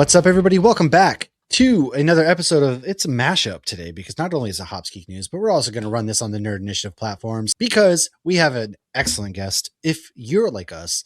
What's up, everybody? Welcome back to another episode of It's a Mashup today, because not only is it Hops Geek News, but we're also going to run this on the Nerd Initiative platforms because we have an excellent guest. If you're like us,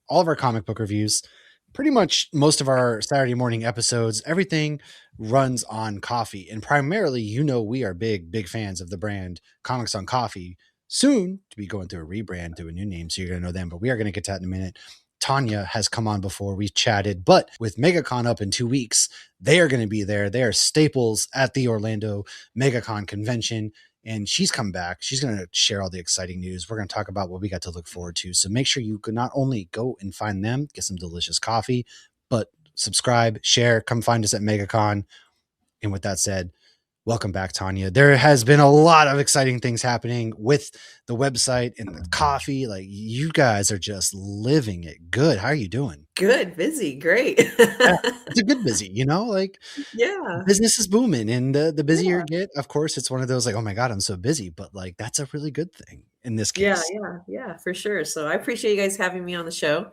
all of our comic book reviews, pretty much most of our Saturday morning episodes, everything runs on coffee. And primarily, we are big fans of the brand Comics on Coffee. Soon to be going through a rebrand, to a new name, so you're going to know them, but we are going to get to that in a minute. Tanya has come on before, we've chatted, but with MegaCon up in 2 weeks, they are going to be there. They are staples at the Orlando MegaCon convention, and she's come back. She's going to share all the exciting news. We're going to talk about what we got to look forward to. So make sure you can not only go and find them, get some delicious coffee, but subscribe, share, come find us at MegaCon. And with that said, welcome back, Tanya. There has been a lot of exciting things happening with the website and the coffee. Like, you guys are just living it good. How are you doing? Good, busy, great. Yeah, it's a good busy, Yeah. business is booming, and the busier you get, of course, it's one of those like, oh my God, I'm so busy, but like, that's a really good thing in this Yeah, case. yeah, for sure. So I appreciate you guys having me on the show,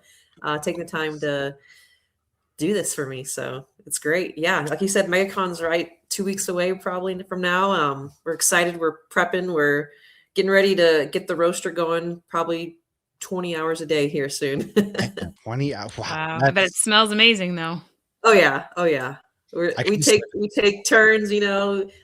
taking the time to do this for me. So it's great. Yeah, like you said, MegaCon's right 2 weeks away probably from now. We're excited. We're prepping. We're getting ready to get the roaster going probably 20 hours a day here soon. 20 Wow. wow, I bet it smells amazing though. Oh yeah. We take turns,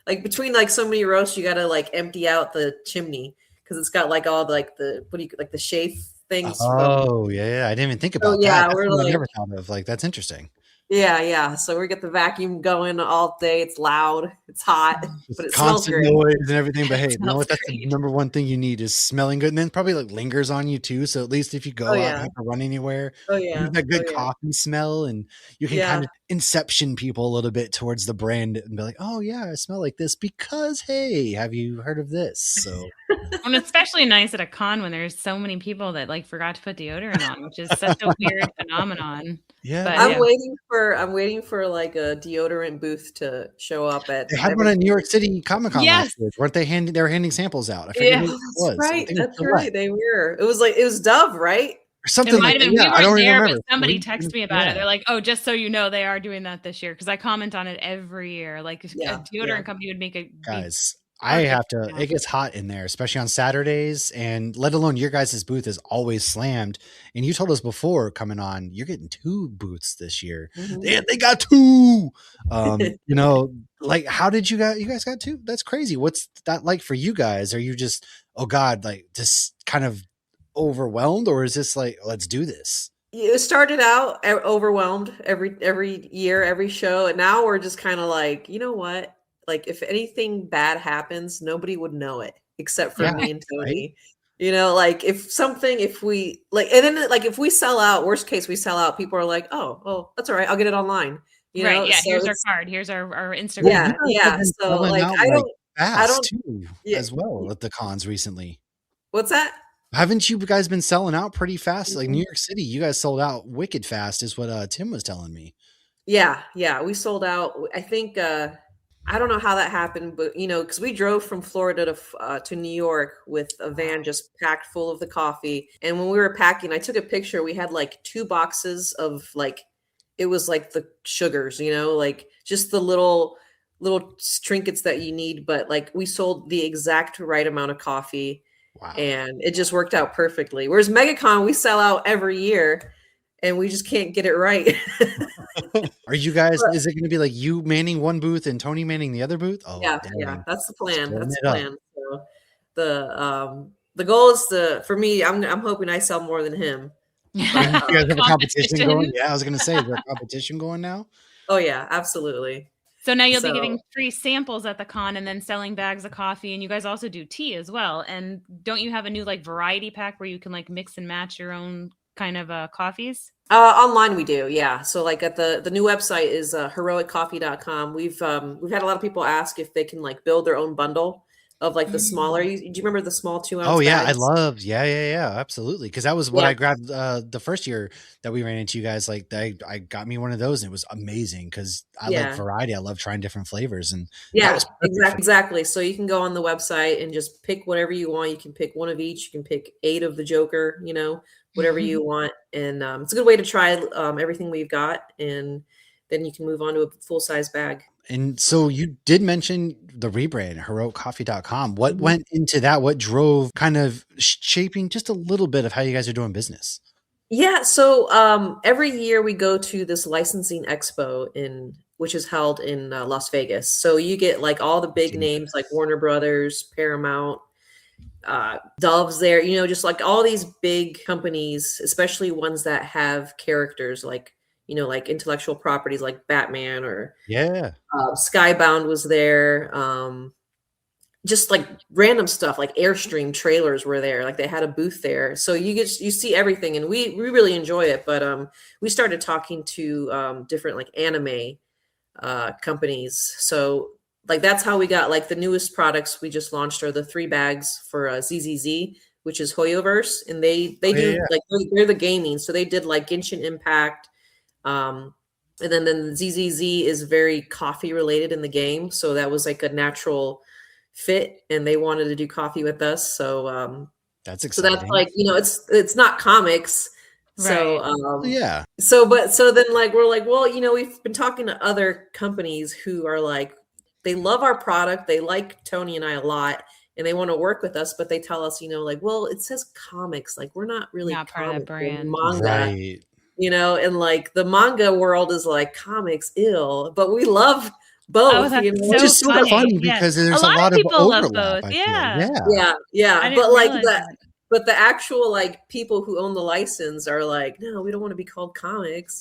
like between like so many roasts, you gotta like empty out the chimney because it's got like all like the like the chafe things. Oh yeah, I didn't even think about that. Yeah, That's we're what I like, never thought of. Like, that's interesting. yeah. So we get the vacuum going all day. It's loud, it's hot, but it smells Constant great. noise and everything. But hey, you know Smells what? That's the great. number one thing you need is smelling good, and then probably like lingers on you too. So at least if you go Oh out and yeah. have to run anywhere, Oh you have yeah. that Oh good yeah. coffee smell, and you can kind Yeah. of inception people a little bit towards the brand and be like, oh yeah, I smell like this because, hey, have you heard of this? So And especially nice at a con when there's so many people that like forgot to put deodorant on, which is such a weird phenomenon. yeah, But yeah. I'm waiting for like a deodorant booth to show up at They had one every. at New York City Comic Con last yes. year. Weren't they handing? They were handing samples out. I forget Yeah. who it That's was. I right. think it was That's Gillette right. They were. It was Dove, right? or It something like might have that. been. We Yeah, I weren't don't even there, but remember. somebody texted me about Yeah. it. They're like, "Oh, just so you know, they are doing that this year." Because I comment on it every year. Like a Yeah. deodorant company would make a Guys, I perfect have to, example. it gets hot in there, especially on Saturdays, and let alone your guys' booth is always slammed. And you told us before coming on, you're getting 2 booths this year. Mhm. They got 2. Like, how did you guys got 2? That's crazy. What's that like for you guys? Are you just, oh God, like just kind of overwhelmed, or is this like, let's do this? It started out overwhelmed every year, every show, and now we're just kind of like, you know what? Like, if anything bad happens, nobody would know it except for Yeah, me and right. Tony. Like if we like, and then like if we sell out, worst case we sell out, people are like, oh, that's all right, I'll get it online. Right. Yeah. So Here's our it's card. Here's our Well, Instagram. you guys have yeah. been So selling like out I like don't I fast don't too, yeah. as well at the cons recently. What's that? Haven't you guys been selling out pretty fast? Like New Mhm. York City, you guys sold out wicked fast, is what Tim was telling me. Yeah, we sold out. I think I don't know how that happened, but because we drove from Florida to New York with a van just packed full of the coffee. And when we were packing, I took a picture. We had like 2 boxes of like it was like the sugars, like just the little trinkets that you need. But like we sold the exact right amount of coffee, Wow. and it just worked out perfectly. Whereas MegaCon, we sell out every year, and we just can't get it right. Are you guys, is it gonna be like you manning one booth and Tony manning the other booth? Oh, Yeah, dang. that's the plan. Splitting That's it the up. plan. So the goal is for me, I'm hoping I sell more than him. Oh, But you guys have a competition going? Competition. Yeah, I was gonna say, is there a competition going now? oh yeah, absolutely. So now you'll be So giving free samples at the con and then selling bags of coffee. And you guys also do tea as well. And don't you have a new like variety pack where you can like mix and match your own kind of coffees? online we do, yeah. So like at the new website is heroiccoffee.com. We've had a lot of people ask if they can like build their own bundle of like the smaller. Do you remember the small 2 ounce Oh yeah, I bags? loved. Yeah, absolutely. Because that was what Yeah, I grabbed the first year that we ran into you guys. Like, I got me one of those, and it was amazing because I like yeah. variety. I love trying different flavors, and that Yeah, was perfect for exactly. So you can go on the website and just pick whatever you want. You can pick one of each. You can pick 8 of the Joker, whatever you want. And it's a good way to try everything we've got. And then you can move on to a full-size bag. And so you did mention the rebrand, heroiccoffee.com. What Mhm. went into that? What drove kind of shaping just a little bit of how you guys are doing business? Yeah, so every year we go to this licensing expo which is held in Las Vegas. So you get like all the big Seen names like this. Warner Brothers, Paramount, Dove's there, just like all these big companies, especially ones that have characters like, like intellectual properties like Batman or Yeah. Skybound was there. Just like random stuff like Airstream trailers were there, like they had a booth there, so you see everything, and we really enjoy it. But we started talking to different like anime companies, so like that's how we got like the newest products we just launched are the 3 bags for ZZZ, which is Hoyoverse, and they Oh, yeah, do yeah. like they're the gaming, so they did like Genshin Impact, and then the ZZZ is very coffee related in the game, so that was like a natural fit, and they wanted to do coffee with us. That's So that's exciting. like, it's not comics. So Right. Yeah. so then like we're like, well, we've been talking to other companies who are like, they love our product, they like Tony and I a lot, and they want to work with us, but they tell us, like, well, it says comics, like we're not really Not part of that comics, we're brand. manga, Right. and like the manga world is like comics ill, but we love Oh, both, that's Which so is so funny. fun Yeah. because A there's a lot of lot of people love overlap, both. I feel. Yeah. Yeah. Yeah, I but didn't like realize that, that. but the actual like people who own the license are like, no, we don't want to be called comics.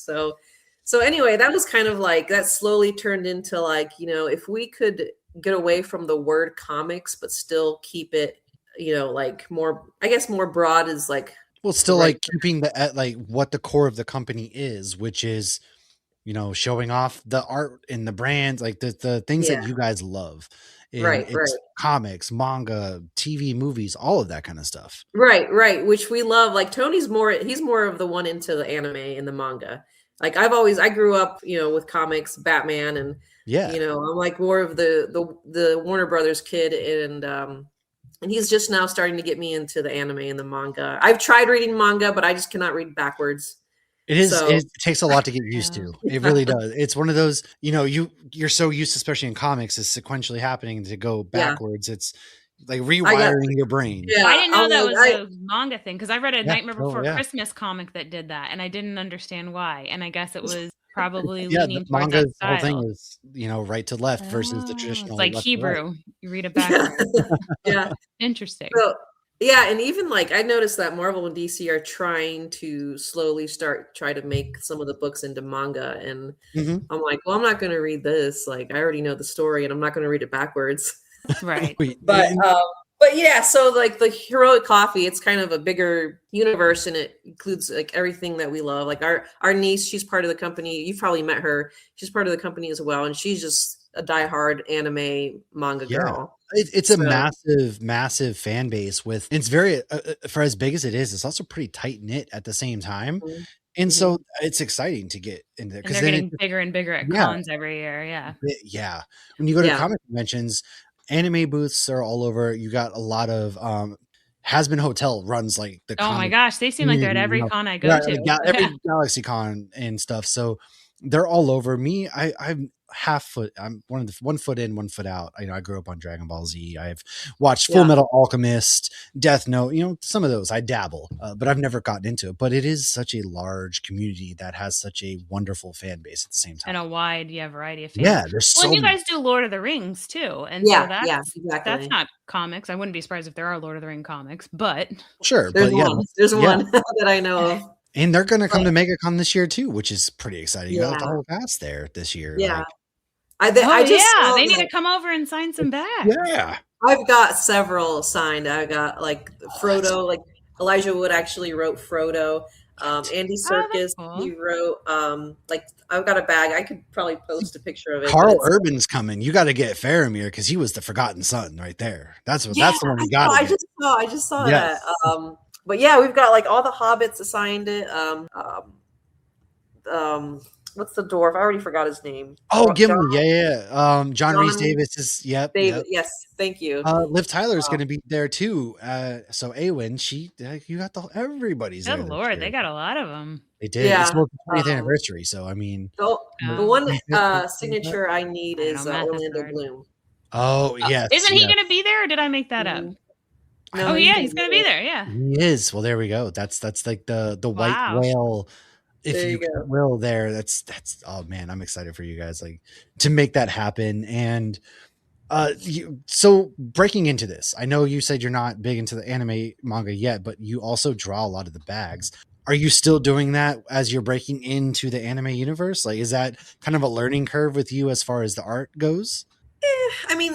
So anyway, that was kind of like that slowly turned into like, if we could get away from the word comics but still keep it, like more, I guess more broad is like Well, the still right. like keeping like what the core of the company is, which is, showing off the art and the brands, like the things that Yeah, you guys love. And right, it's right. comics, manga, TV, movies, all of that kind of stuff. Right, which we love. Like he's more of the one into the anime and the manga. Like I grew up, with comics, Batman, and Yeah. I'm like more of the Warner Brothers kid, and he's just now starting to get me into the anime and the manga. I've tried reading manga, but I just cannot read backwards. So It takes a lot to get used Yeah. to. It really does. It's one of those, you're so used to, especially in comics, is sequentially happening to go yeah, backwards. It's like I got rewiring your brain. I yeah. didn't I'm know that like was a manga thing because I read a Yeah. Nightmare Oh, Before yeah. Christmas comic that did that, and I didn't understand why. And I guess it was probably Yeah. The leaning towards that manga's whole thing style. is, right to left versus the Oh, it's traditional like left to right. Hebrew. You read it yeah, backwards. yeah. Interesting. So yeah, and even like I noticed that Marvel and DC are trying to slowly try to make some of the books into manga, and Mhm. I'm like, well, I'm not going to read this. Like, I already know the story, and I'm not going to read it backwards. Right. Wait, But but yeah, so like the heroic coffee, it's kind of a bigger universe, and it includes like everything that we love. Like our niece, she's part of the company. You've probably met her. She's part of the company as well, and she's just a diehard anime manga yeah. girl. It's a So massive, massive fan base it's very, for as big as it is, it's also pretty tight knit at the same time. mhm, And mhm. so it's exciting to get in there And because they're then getting bigger and bigger at yeah, cons every year. Yeah. yeah. When you go to Yeah, comic conventions, anime booths are all over. You got a lot of, Has Been Hotel runs like the Oh my comic gosh, they seem like they're at community, every con I go right, to. like Yeah. every Galaxy Con and stuff. So they're all over. Me, I'm half foot. I'm one foot in, one foot out. I grew up on Dragon Ball Z. I've watched Full yeah. Metal Alchemist, Death Note. Some of those I dabble, but I've never gotten into it. But it is such a large community that has such a wonderful fan base at the same And time. a wide, variety of fans. Yeah, there's Well, and so you many. guys do Lord of the Rings too, and so Yeah, that's yeah, that's exactly. not comics. I wouldn't be surprised if there are Lord of the Ring comics, but Sure, There's but yeah, one. There's yeah. one that I know of. And they're gonna come But to MegaCon this year too, which is pretty exciting. You got the yeah, whole cast there this year. yeah. Like, I oh just yeah, saw they need that to come over and sign some bags. yeah. I've got several signed. I got like Oh, that's Frodo, like Elijah Wood actually wrote Frodo. what? Andy Oh, that's Serkis, cool. he wrote like I've got a bag. I could probably post a picture of it, but Carl it's Urban's coming. You got to get Faramir because he was the forgotten son right there. yeah, That's the one you got to I get. just saw that. Yes. But yeah, we've got like all the hobbits assigned it. Um, what's the dwarf? I already forgot his name. Oh, John Gimli. John Rhys John Davis is. Yep. David. Yep. Yes, thank you. Liv Tyler's Um, going to be there too. So Awen, you got everybody's Good there this Lord, they year. got a lot of them. They did. It's yeah. the 20th Um, anniversary, so I mean, the Oh, one 25th, something like that? signature I need I don't is know. Math is Orlando hard. Bloom. Oh yes, Isn't he yes. going to be there, or did I make that up? Mhm. I No, Oh don't he's yeah, know. gonna he's be going to be there. there. Yeah. He is. Well, there we go. That's like the white Wow. whale, if There you you go. will. There. That's. Oh man, I'm excited for you guys. Like to make that happen. And so breaking into this, I know you said you're not big into the anime manga yet, but you also draw a lot of the bags. Are you still doing that as you're breaking into the anime universe? Like, is that kind of a learning curve with you as far as the art goes? I mean,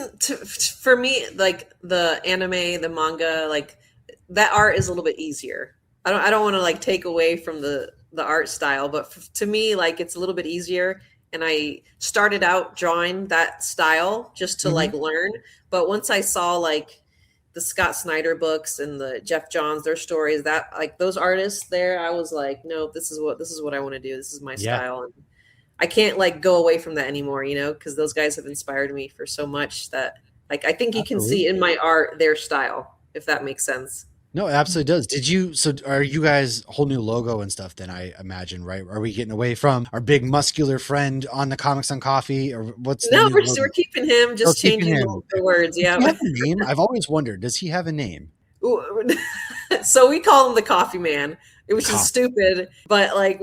for me, like the anime, the manga, like that art is a little bit easier. I don't want to like take away from the art style, but to me, like it's a little bit easier. And I started out drawing that style just to Mhm. like learn, but once I saw like the Scott Snyder books and the Jeff Johns, their stories, that like those artists there, I was like, no, this is what I want to do. This is my Yeah, style. And I can't like go away from that anymore, you know, because those guys have inspired me for so much that like I think you can see in absolutely. my art their style, if that makes sense. No, it absolutely does. Did you? So, are you guys whole new logo and stuff? Then I imagine, right? Are we getting away from our big muscular friend on the Comics on Coffee, or what's the No, new we're logo? keeping him, Oh, just keeping changing him. the words. Does Yeah. he have a name? I've always wondered. Does he have a name? So we call him the Coffee Man, which is Coffee. stupid, but like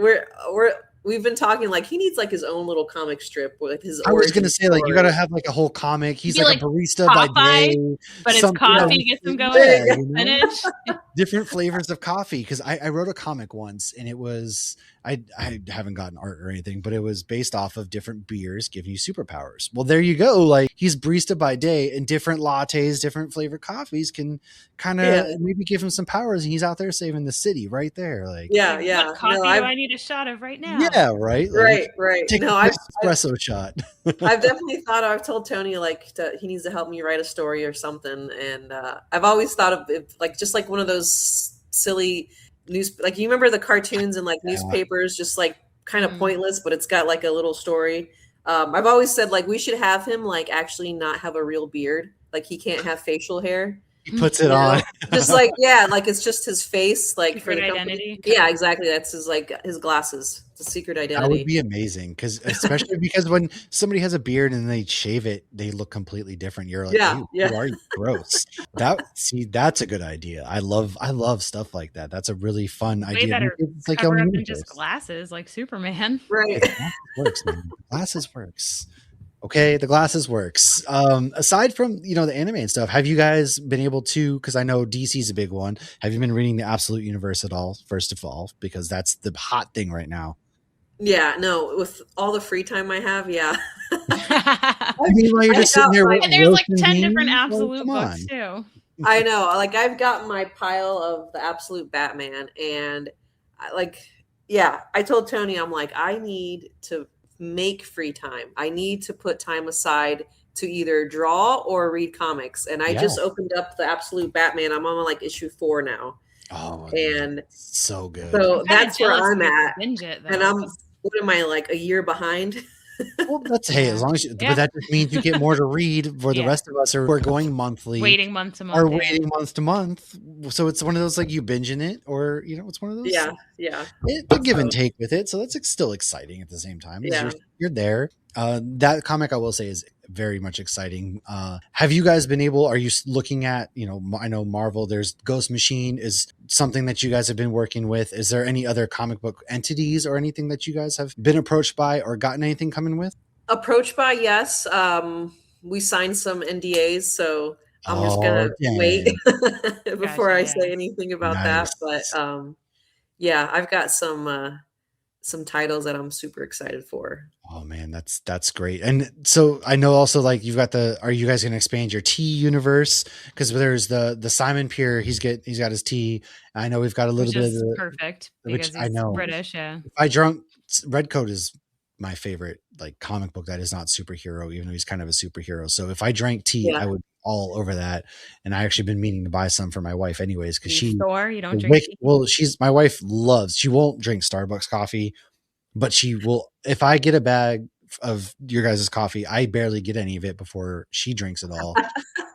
we've been talking like he needs like his own little comic strip with his I was gonna origin say, like, you gotta story. have like a whole comic. He's Be like a like barista by Popeye, day, but it's something Yeah. coffee else. gets them going There Yeah, you with go. spinach. different flavors of coffee. Because I wrote a comic once, and it was I haven't gotten art or anything, but it was based off of different beers giving you superpowers. Well, there you go. Like he's barista by day, and different lattes, different flavored coffees can kind Yeah. of maybe give him some powers, and he's out there saving the city right there. Like, Yeah, Like, yeah. what No, coffee do I need a shot of right now? yeah, right. Like right. take No, a quick espresso shot. I've definitely thought. I've told Tony like he needs to help me write a story or something, and I've always thought of it like just like one of those silly news. Like you remember the cartoons and like Yeah. newspapers, just like kind of Mm. pointless, but it's got like a little story. I've always said like we should have him like actually not have a real beard, like he can't have facial hair. He puts You it on. know, just like yeah, like it's just his face, like for Secret the company. identity. Yeah, exactly. That's his like his glasses. It's a secret That would identity. be amazing, especially because when somebody has a beard and they shave it, they look completely different. You're like, Yeah, ew, yeah. who are you? Gross. That's a good idea. I love stuff like that. That's a really fun Way idea. better It's like cover own up than just universe. glasses, like Superman. Right. The glasses works, man. The glasses works. Okay, the glasses works. Aside from the anime and stuff, have you guys been able to? Because I know DC's a big one. Have you been reading the Absolute Universe at all? First of all, because that's the hot thing right now. Yeah, no, with all the free time I have, yeah. I mean, while you're I just sitting got there my- And there's like roasting 10 different beans, like, absolute come books on. too. I know, like I've got my pile of the absolute Batman, and I told Tony, I'm like, I need to make free time. I need to put time aside to either draw or read comics. And I Yeah. just opened up the absolute Batman. I'm on like issue 4 now. Oh, And so good. so I'm kinda that's where jealous I'm you can at. binge it, And though. what am I, like a year behind? Well, hey, as Yeah. long as but Yeah. that just means you get more to read. For the Yeah. rest of us who are going monthly, Waiting month to are month. Yeah. waiting month to month. So it's one of those like you binging it, or it's one of those. Yeah. The give and take with it. So that's still exciting at the same time. Yeah. You're there. That comic I will say is very much exciting. Have you guys been able? Are you looking at? I know Marvel. There's Ghost Machine is something that you guys have been working with. Is there any other comic book entities or anything that you guys have been approached by or gotten anything coming with? Approached by, yes. We signed some NDAs, so I'm just gonna dang. wait before I Gotcha, say yeah. anything about Nice. that. But yeah, I've got some titles that I'm super excited for. Oh man, that's great. And so I know also like you've got are you guys going to expand your tea universe? Because there's the Simon Pure, he's got his tea. I know we've got a little Which bit of is the, perfect which because I he's know. British, yeah. If I drunk Redcoat is my favorite like comic book that is not superhero, even though he's kind of a superhero. So if I drank tea, Yeah. I would all over that. And I actually been meaning to buy some for my wife anyways, because You she Thor, you don't drink tea? well, my wife she won't drink Starbucks coffee. but she will, if I get a bag of your guys' coffee, I barely get any of it before she drinks it all.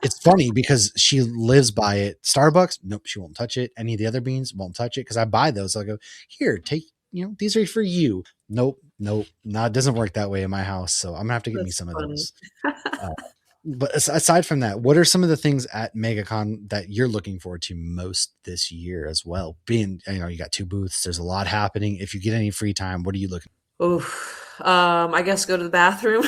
It's funny because she lives by it. Starbucks, nope, she won't touch it. Any of the other beans, won't touch it because I buy those. I go, here, take, these are for you. Nope, nope, no, it doesn't work that way in my house. So I'm gonna have to get me That's some of funny. those. But aside from that, what are some of the things at MegaCon that you're looking forward to most this year as well? Being, you got 2 booths, there's a lot happening. If you get any free time, what are you looking? Oh, I guess go to the bathroom.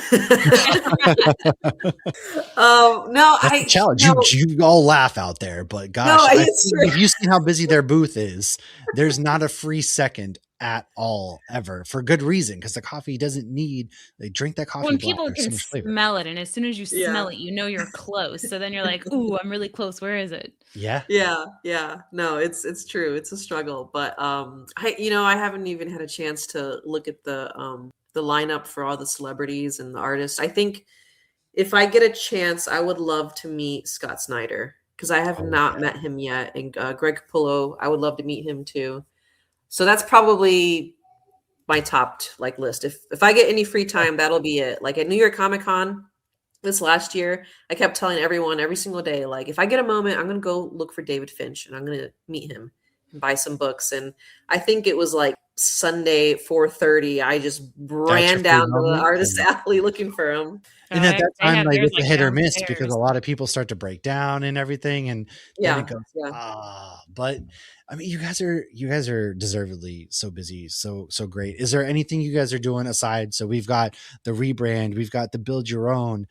No, That's a I challenge. no, You all laugh out there, but no, gosh, it's true. if you see how busy their booth is, there's not a free second at all ever, for good reason, because the coffee doesn't need. They drink that coffee When black. people There's so can much flavor. smell it, and as soon as you smell Yeah. it, you know you're close. So then you're like, "Ooh, I'm really close. Where is it?" Yeah. Yeah. No, it's true. It's a struggle, but I haven't even had a chance to look at the lineup for all the celebrities and the artists. I think if I get a chance, I would love to meet Scott Snyder because I have Oh not yeah. met him yet, and Greg Capullo, I would love to meet him too. So that's probably my top list. If I get any free time, that'll be it. Like at New York Comic Con this last year, I kept telling everyone every single day, like, if I get a moment, I'm gonna go look for David Finch and I'm gonna meet him and buy some books. And I think it was like Sunday 4:30. I just That's your ran free down to the moment. artist alley looking for him. Oh, And at that they time, have like theirs it's a like hit or miss because downstairs. a lot of people start to break down and everything, and then it Yeah, goes, yeah. but I mean, you guys are deservedly so busy, so great. Is there anything you guys are doing aside? So we've got the rebrand, we've got the build your own,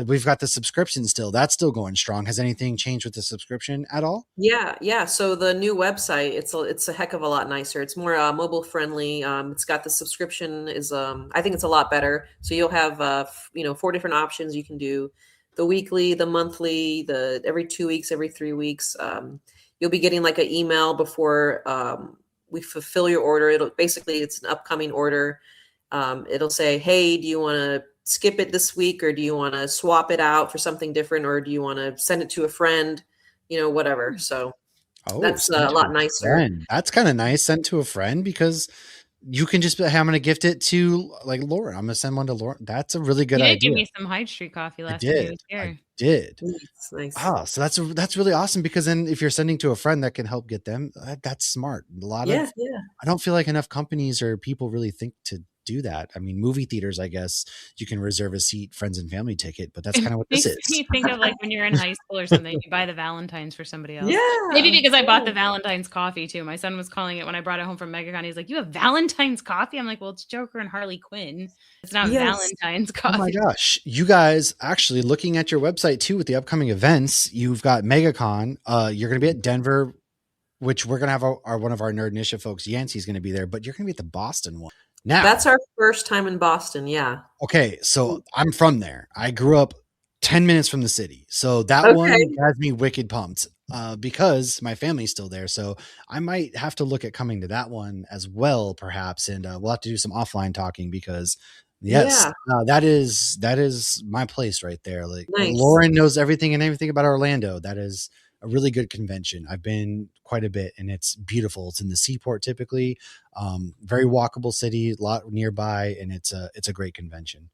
we've got the subscription still. That's still going strong. Has anything changed with the subscription at all? Yeah. So the new website, it's a heck of a lot nicer. It's more mobile friendly. It's got the subscription is I think it's a lot better. So you'll have 4 different options you can do: the weekly, the monthly, the every 2 weeks, every 3 weeks. You'll be getting like an email before we fulfill your order. It's an upcoming order. It'll say, hey, do you want to skip it this week, or do you want to swap it out for something different, or do you want to send it to a friend? Whatever. So Oh, that's send a to lot a nicer. friend. That's kind of nice. Send to a friend because you can just be, hey, I'm going to gift it to like Lauren. I'm going to send one to Lauren. That's a really good You did give idea. me some Hyde Street coffee I last time he did. was I here. did. Nice, nice. So that's really awesome because then if you're sending to a friend that can help get them, that's smart. A lot Yeah, of yeah. I don't feel like enough companies or people really think to do that. I mean, movie theaters, I guess you can reserve a seat, friends and family ticket, but that's It kind of what this makes is. me think of, like, when you're in high school or something, you buy the Valentines for somebody else. Maybe Yeah, because I bought yeah. the Valentine's coffee too. My son was calling it when I brought it home from MegaCon. He's like, "You have Valentine's coffee?" I'm like, "Well, it's Joker and Harley Quinn. It's not Yes. Valentine's Oh my coffee." gosh. You guys actually looking at your website too with the upcoming events, you've got MegaCon. You're going to be at Denver, which we're going to have our one of our Nerd Initiative folks, Yancey's going to be there, but you're going to be at the Boston one. Now, That's our first time in Boston, yeah. okay, so I'm from there. I grew up 10 minutes from the city. So that one Okay. has me wicked pumped because my family's still there. So I might have to look at coming to that one as well, perhaps. And we'll have to do some offline talking because, yes, Yeah, that is my place right there. Like nice. Lauren knows everything and everything about Orlando. That is a really good convention. I've been quite a bit and it's beautiful. It's in the seaport typically. Very walkable city, a lot nearby, and it's a great convention.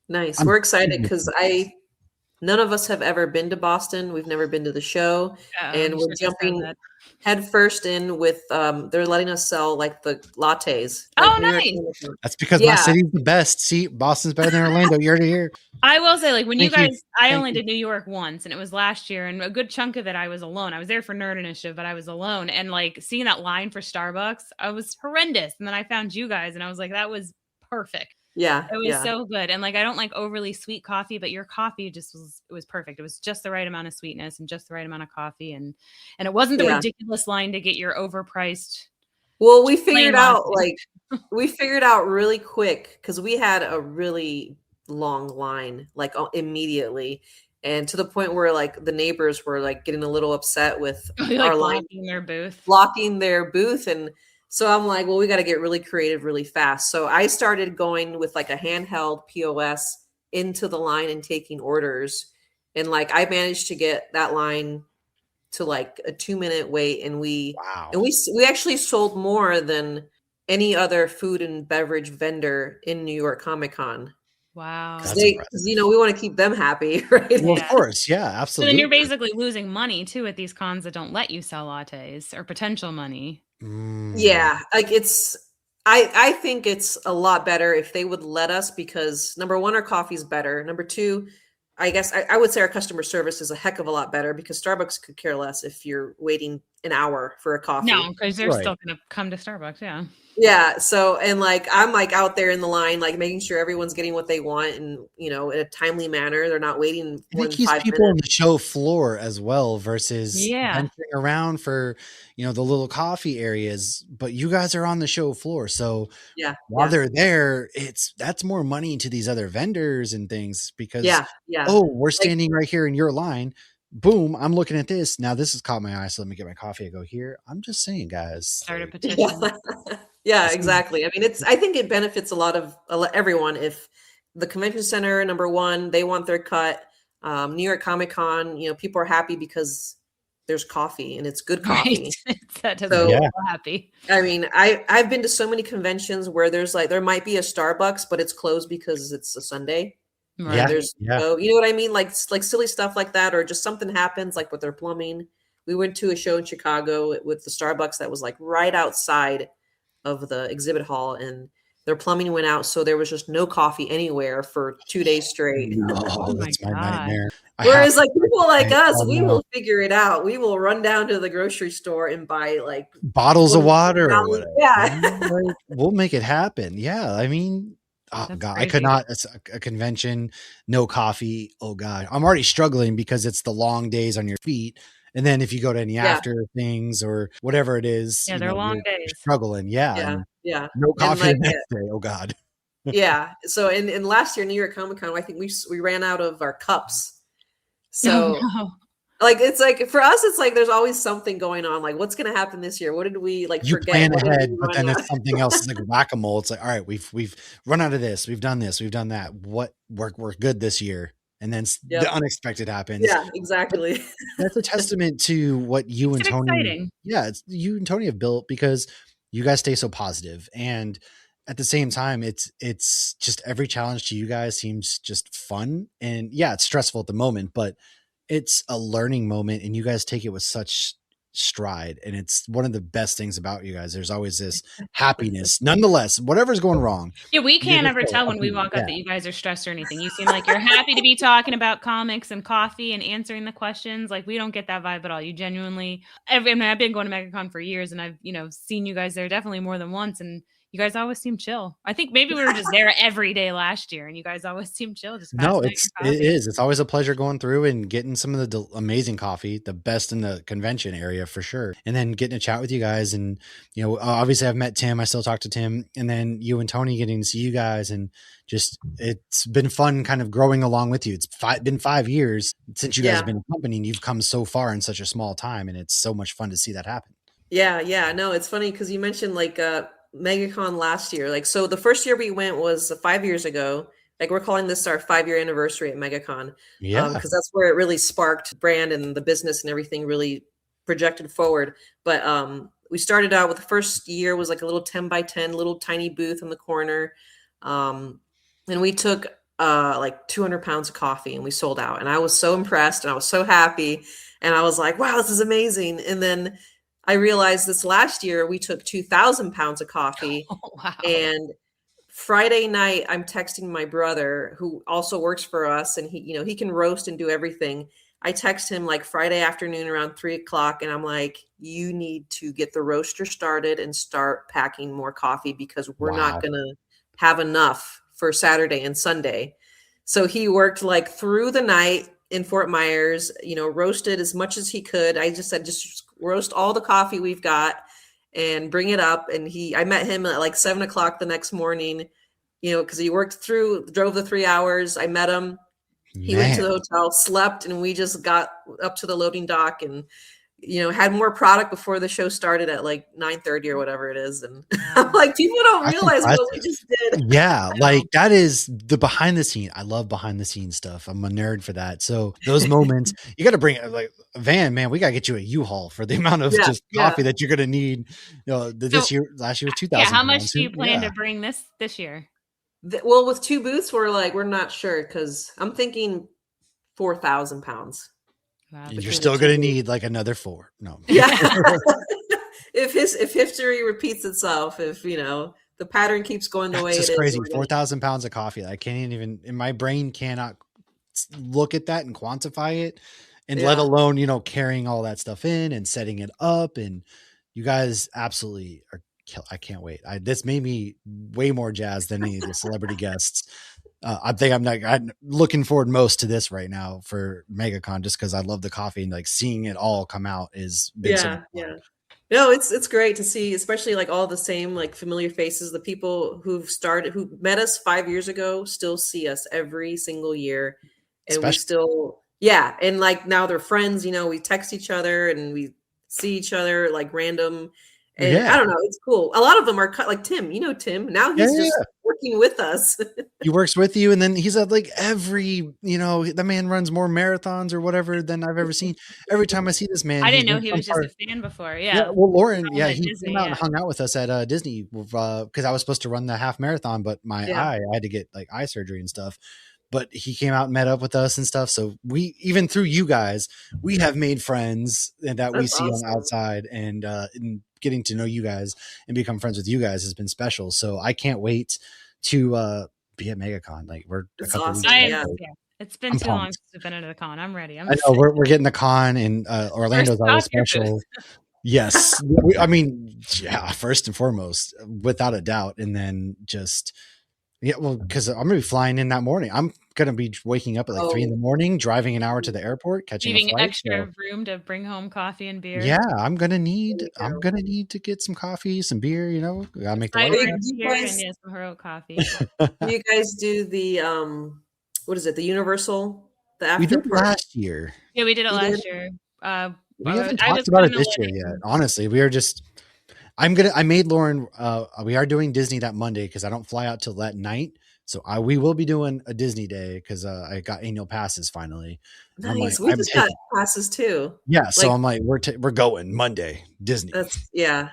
Nice. I'm We're excited super because pumped. I none of us have ever been to Boston. We've never been to the show, and You we're shouldn't have said jumping that. head first in with they're letting us sell like the lattes, like Oh, New York nice. Comic Con. That's because my Yeah, city's the best. See, Boston's better than Orlando year to year. I will say, like, when you Thank you. guys I Thank only you. did New York once, and it was last year, and a good chunk of it I was alone. I was there for Nerd Initiative, but I was alone, and, like, seeing that line for Starbucks, I was horrendous, and then I found you guys, and I was like, "That was perfect." yeah, It was yeah, so good, and, like, I don't like overly sweet coffee, but your coffee just was perfect. It was just the right amount of sweetness and just the right amount of coffee, and it wasn't the yeah. ridiculous line to get your overpriced Well, plain latte. we figured out really quick because we had a really long line, like immediately, and to the point where like the neighbors were like getting a little upset with our Like, line blocking their booth. blocking their booth. And so I'm like, well, we got to get really creative really fast. So I started going with like a handheld POS into the line and taking orders. And like I managed to get that line to like a 2-minute wait, and we Wow. and we we actually sold more than any other food and beverage vendor in New York Comic Con. Wow. That's Because we want to keep them happy, right? Well, of Yeah. course. Yeah, So then absolutely. you're basically losing money too at these cons that don't let you sell lattes, or potential money. Yeah, like I think it's a lot better if they would let us, because number one, our coffee's better. Number two, I guess I would say our customer service is a heck of a lot better, because Starbucks could care less if you're waiting an hour for a coffee. No, because they're Right. still going to come to Starbucks. Yeah. Yeah. So, and like, I'm like out there in the line, like making sure everyone's getting what they want, and, in a timely manner. They're not waiting And more it than keeps 5 people on minutes. the show floor as well versus Yeah. venturing around for, the little coffee areas. But you guys are on the show floor. So Yeah. while Yeah. they're there, that's more money to these other vendors and things because, Yeah. Yeah. oh, we're Like, standing right here in your line. Boom, I'm looking at this. Now this has caught my eye. So let me get my coffee. I go here. I'm just saying, guys. Start a Like, petition. yeah, this is- exactly. I mean, I think it benefits a lot of everyone if the convention center, number one, they want their cut. New York Comic Con, people are happy because there's coffee and it's good Right. coffee. That doesn't So, make Yeah. people happy. I mean, I've been to so many conventions where there might be a Starbucks, but it's closed because it's a Sunday. Yeah. And there's Yeah. no, you know what I mean? Like silly stuff like that, or just something happens like with their plumbing. We went to a show in Chicago with the Starbucks that was like right outside of the exhibit hall, and their plumbing went out, so there was just no coffee anywhere for 2 days straight. No, my that's my God. nightmare. Whereas like people like us, oh, we no. will figure it out. We will run down to the grocery store and buy like bottles of 20 water or gallons. whatever. Yeah. Like, we'll make it happen. Yeah. I mean, oh That's God, I could crazy. not, a convention, no coffee. Oh God, I'm already struggling because it's the long days on your feet. And then if you go to any Yeah. after things or whatever it is, Yeah, they're long you're days. struggling. Yeah. Yeah. And Yeah. no And coffee like, the next day. Oh God. yeah. So in last year, New York Comic Con, I think we ran out of our cups. Oh, So no. like, it's like, for us, it's like, there's always something going on. Like, what's going to happen this year? What did we like You forget? plan What did ahead, we but run then out? it's something else. It's like whack-a-mole. It's like, all right, we've run out of this. We've done this. We've done that. What we're good this year. And then Yep. the unexpected happens. Yeah, exactly. That's a testament to what you and It's Tony, exciting. it's you and Tony have built because you guys stay so positive, and at the same time, it's just every challenge to you guys seems just fun, and yeah, it's stressful at the moment, but it's a learning moment, and you guys take it with such stride, and it's one of the best things about you guys. There's always this happiness, nonetheless, whatever's going wrong. Yeah, we You're can't just ever so tell when we upbeat. walk Yeah. up that you guys are stressed or anything. You seem like you're happy to be talking about comics and coffee and answering the questions. Like, we don't get that vibe at all. You genuinely, I mean, I've been going to MegaCon for years, and I've, seen you guys there definitely more than once, and you guys always seem chill. I think maybe we were just there every day last year, and you guys always seem chill, just No, passing out your it coffee. is. It's always a pleasure going through and getting some of the amazing coffee, the best in the convention area for sure. And then getting to chat with you guys. And, obviously I've met Tim. I still talk to Tim. And then you and Tony getting to see you guys. And just, it's been fun kind of growing along with you. It's been 5 years since you guys have Yeah. been a company, and you've come so far in such a small time. And it's so much fun to see that happen. Yeah, yeah. No, it's funny because you mentioned like MegaCon last year. Like, so the first year we went was 5 years ago. Like, we're calling this our 5-year anniversary at MegaCon. Yeah. Because that's where it really sparked brand and the business and everything really projected forward. But we started out with the first year was like a little 10 by 10 little tiny booth in the corner. And we took like 200 pounds of coffee, and we sold out. And I was so impressed, and I was so happy. And I was like, wow, this is amazing. And then I realized this last year we took 2,000 pounds of coffee. Oh, wow. And Friday night, I'm texting my brother, who also works for us, and he can roast and do everything. I text him like Friday afternoon around 3:00, and I'm like, you need to get the roaster started and start packing more coffee, because we're Wow. not going to have enough for Saturday and Sunday. So he worked like through the night in Fort Myers, roasted as much as he could. I just said, just roast all the coffee we've got and bring it up. And I met him at like 7:00 the next morning, because he drove the 3 hours. I met him. He went to the hotel, slept, and we just got up to the loading dock and, had more product before the show started at like 9:30 or whatever it is. And I'm like, people don't That's realize what we impressive. just did. Yeah, like that is the behind the scene. I love behind the scenes stuff. I'm a nerd for that. So those moments, you got to bring it like Van, man. We got to get you a U-Haul for the amount of Yeah, just coffee that you're gonna need. This year, last year was 2,000 how much pounds. do you plan Yeah. to bring this year? Well, with 2 booths, we're not sure because I'm thinking 4,000 pounds. Wow, You're between still the gonna two. need like another 4. No. Yeah. If history repeats itself, if the pattern keeps going the That's way it just is, crazy. we're gonna. 4,000 pounds of coffee. I can't even, in my brain cannot look at that and quantify it. And let Yeah. alone, carrying all that stuff in and setting it up. And you guys absolutely are. I can't wait. This made me way more jazzed than any of the celebrity guests. I think I'm looking forward most to this right now for MegaCon, just because I love the coffee and like seeing it all come out has been so much fun. Yeah. No, it's great to see, especially like all the same like familiar faces. The people who met us 5 years ago, still see us every single year, and we Especially, still, and like now they're friends. We text each other and we see each other like random, and yeah, I don't know, it's cool. A lot of them are like Tim. Tim. Now yeah, he's yeah. just working with us. He works with you, and then he's at like the man runs more marathons or whatever than I've ever seen. Every time I see this man, I he's didn't know been he some was just part. a fan before. Yeah, Yeah. well, Lauren, At he Disney, came out and yeah. hung out with us at Disney because I was supposed to run the half marathon, but my Yeah. I had to get like eye surgery and stuff. But he came out and met up with us and stuff. So we, even through you guys, we have made friends that we That's see on the awesome. outside, and getting to know you guys and become friends with you guys has been special. So I can't wait to be at MegaCon. Like we're a It's couple awesome. weeks away. Yeah. Yeah. It's been I'm too long pumped. since we've been to the con. I'm ready. I'm I know excited. we're getting the con, and Orlando's always stop, your special. Yes. I mean, yeah, first and foremost, without a doubt. And then just, well, because I'm going to be flying in that morning. I'm going to be waking up at like 3 in the morning, driving an hour to the airport, catching a Leaving flight. extra room to bring home coffee and beer. Yeah, I'm going to need to get some coffee, some beer, gotta make the light. And some heroic coffee. Do you guys do the what is it? The Universal, the after We did party? last year. Yeah, we did it last year. We haven't talked about it this year yet. Honestly, we are just. I made Lauren. We are doing Disney that Monday because I don't fly out till that night. So we will be doing a Disney day because I got annual passes finally. Nice. We just got passes too. Yeah, so I'm like, we're going Monday Disney.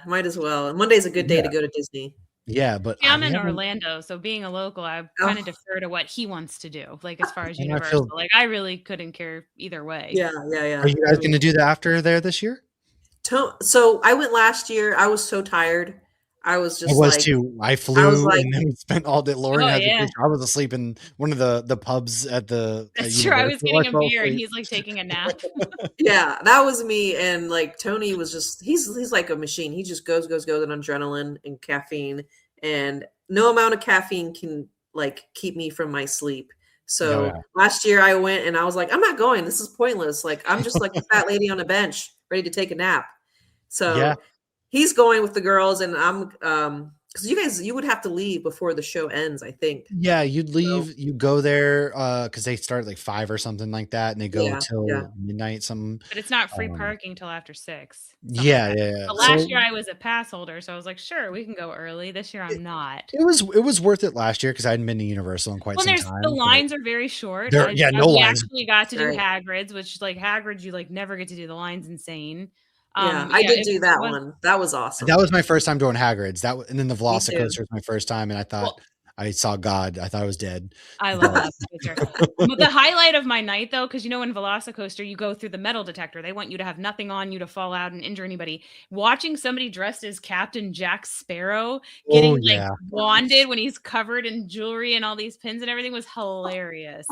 Might as well. Monday's a good day to go to Disney. Yeah, but I'm in Orlando, so being a local, I kind of defer to what he wants to do. Like as far as Universal, I really couldn't care either way. Yeah. Are you guys going to do the after there this year? So I went last year. I was so tired. I was just too. I flew and then we spent all day. Lauren had the picture. I was asleep in one of the pubs at the. That's true. I was getting a beer and he's like taking a nap. Yeah, that was me. And like Tony was just he's like a machine. He just goes on adrenaline and caffeine, and no amount of caffeine can like keep me from my sleep. So last year I went and I was like, I'm not going. This is pointless. Like I'm just like a fat lady on a bench ready to take a nap. So he's going with the girls, and I'm because you would have to leave before the show ends, I think. Yeah, you'd leave. You go there because they start like 5 or something like that, and they go till midnight. Something, but it's not free parking till after 6. Yeah. But last year I was a pass holder, so I was like, sure, we can go early. This year I'm not. It was worth it last year because I hadn't been to Universal in quite some time. The lines are very short. No lines. We actually got to do Hagrid's, which like Hagrid, you like never get to do the lines insane. I did do that one. That was awesome. That was my first time doing Hagrid's. And then the Velocicoaster was my first time, and I thought I saw God. I thought I was dead. I love that picture. But the highlight of my night, though, because in Velocicoaster, you go through the metal detector. They want you to have nothing on you to fall out and injure anybody. Watching somebody dressed as Captain Jack Sparrow getting wanded when he's covered in jewelry and all these pins and everything was hilarious.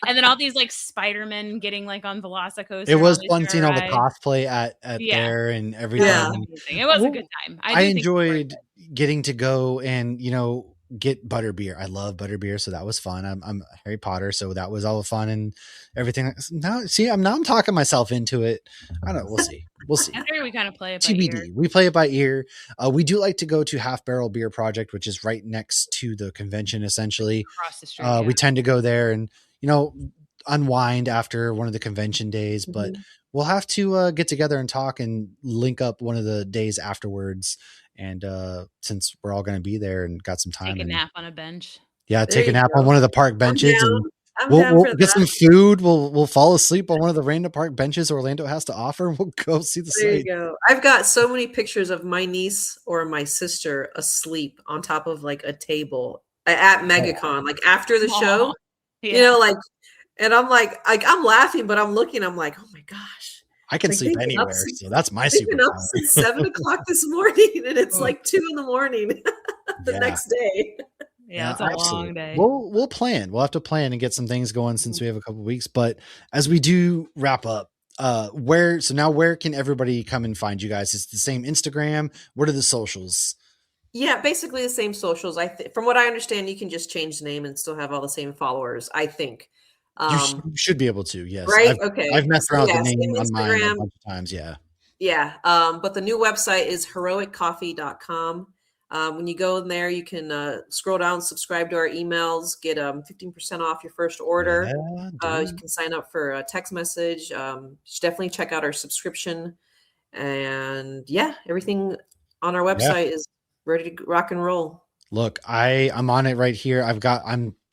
And then all these like Spider-Men getting like on Velocicoaster. It was fun seeing all the cosplay at there and everything. Yeah, it was a good time. I enjoyed getting to go and get butterbeer. I love butterbeer, so that was fun. I'm Harry Potter, so that was all fun and everything. Now I'm talking myself into it. I don't know. We'll see. I figure we kind of play it by TBD. ear. We play it by ear. We do like to go to Half Barrel Beer Project, which is right next to the convention. Essentially, across the street. We tend to go there and unwind after one of the convention days, but we'll have to get together and talk and link up one of the days afterwards. And since we're all going to be there and got some time, Take a and nap on a bench. yeah, There take a you nap go. on one of the park I'm benches, down. and I'm we'll down for get some that. food. We'll fall asleep on one of the random park benches Orlando has to offer. We'll go see the There you site. go. I've got so many pictures of my niece or my sister asleep on top of like a table at MegaCon, like after the show, Aw, you know, like, and I'm like I'm laughing, but I'm looking, I'm like, oh my gosh. I can Like sleep anywhere, so that's my they've been up superpower. since 7 o'clock this morning, and it's like 2 a.m. the Yeah. next day. Yeah, it's a long day. We'll plan. We'll have to plan and get some things going since we have a couple weeks. But as we do wrap up, where can everybody come and find you guys? It's the same Instagram. What are the socials? Yeah, basically the same socials. From what I understand, you can just change the name and still have all the same followers, I think. You should be able to. Yes. Right? Okay. I've messed around with the name same on mine a Instagram. bunch of times. Yeah. Yeah. But the new website is heroiccoffee.com. When you go in there, you can scroll down, subscribe to our emails, get 15% off your first order. Yeah, You can sign up for a text message. You should definitely check out our subscription. And yeah, everything on our website is ready to rock and roll. Look, I'm on it right here.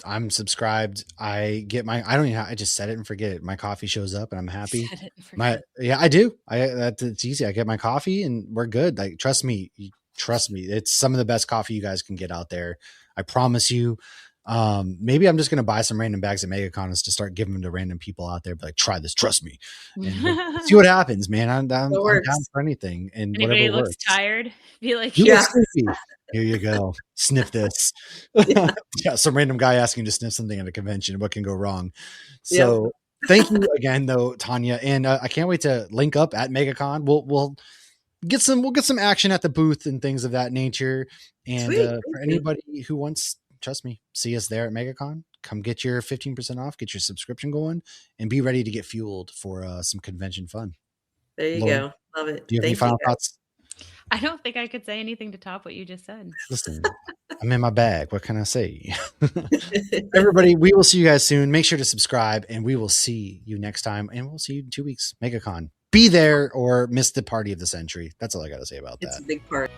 I'm subscribed. I just set it and forget it. My coffee shows up and I'm happy. Set it and forget. I do. It's easy. I get my coffee and we're good. Like, trust me. It's some of the best coffee you guys can get out there. I promise you. Maybe I'm just going to buy some random bags of MegaCon to start giving them to random people out there. Be like, try this, trust me, and see what happens, man. I'm down for anything. And anybody whatever looks works. tired, be like, You look sleepy. Here you go. Sniff this. Yeah. Yeah, some random guy asking to sniff something at a convention. What can go wrong? So thank you again, though, Tanya. And I can't wait to link up at MegaCon. We'll get some action at the booth and things of that nature. And for anybody who wants, trust me, see us there at MegaCon. Come get your 15% off, get your subscription going, and be ready to get fueled for some convention fun. There you go. Love it. Do you have any final thoughts? I don't think I could say anything to top what you just said. Listen, I'm in my bag. What can I say? Everybody, we will see you guys soon. Make sure to subscribe, and we will see you next time. And we'll see you in 2 weeks. MegaCon. Be there or miss the party of the century. That's all I got to say about that. It's a big part.